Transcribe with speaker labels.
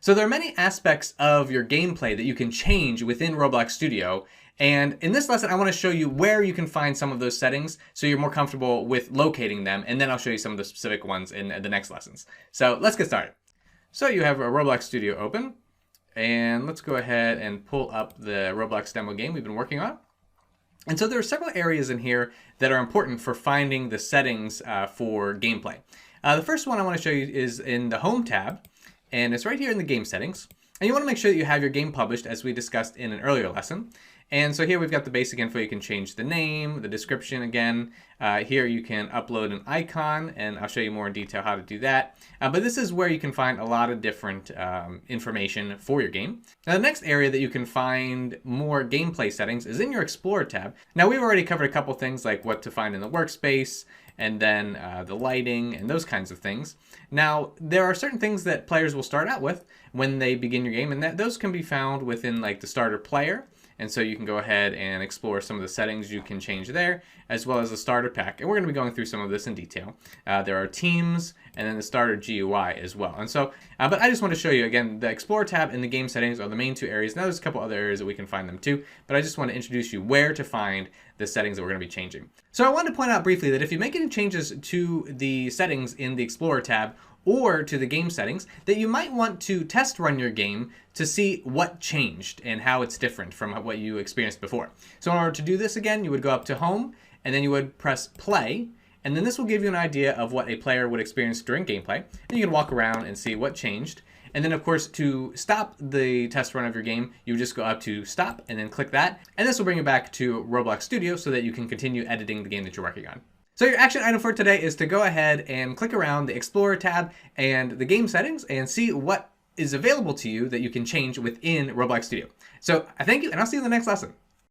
Speaker 1: So there are many aspects of your gameplay that you can change within Roblox Studio. And in this lesson, I want to show you where you can find some of those settings so you're more comfortable with locating them. And then I'll show you some of the specific ones in the next lessons. So let's get started. So you have a Roblox Studio open. And let's go ahead and pull up the Roblox demo game we've been working on. And so there are several areas in here that are important for finding the settings for gameplay. The first one I want to show you is in the Home tab. And it's right here in the game settings. And you want to make sure that you have your game published, as we discussed in an earlier lesson. And so here we've got the basic info. You can change the name, the description again. Here you can upload an icon, and I'll show you more in detail how to do that. But this is where you can find a lot of different information for your game. Now the next area that you can find more gameplay settings is in your Explorer tab. Now we've already covered a couple things like what to find in the workspace, and then the lighting and those kinds of things. Now, there are certain things that players will start out with when they begin your game, and those can be found within like the starter player. And so you can go ahead and explore some of the settings you can change there, as well as the starter pack. And we're going to be going through some of this in detail. There are teams and then the starter GUI as well. And so, but I just want to show you again, the Explorer tab and the game settings are the main two areas. Now there's a couple other areas that we can find them too, but I just want to introduce you where to find the settings that we're going to be changing. So I wanted to point out briefly that if you make any changes to the settings in the Explorer tab or to the game settings, that you might want to test run your game to see what changed and how it's different from what you experienced before. So in order to do this again, you would go up to Home, and then you would press Play, and then this will give you an idea of what a player would experience during gameplay. And you can walk around and see what changed. And then of course, to stop the test run of your game, you would just go up to Stop and then click that. And this will bring you back to Roblox Studio so that you can continue editing the game that you're working on. So your action item for today is to go ahead and click around the Explorer tab and the game settings and see what is available to you that you can change within Roblox Studio. So I thank you, and I'll see you in the next lesson.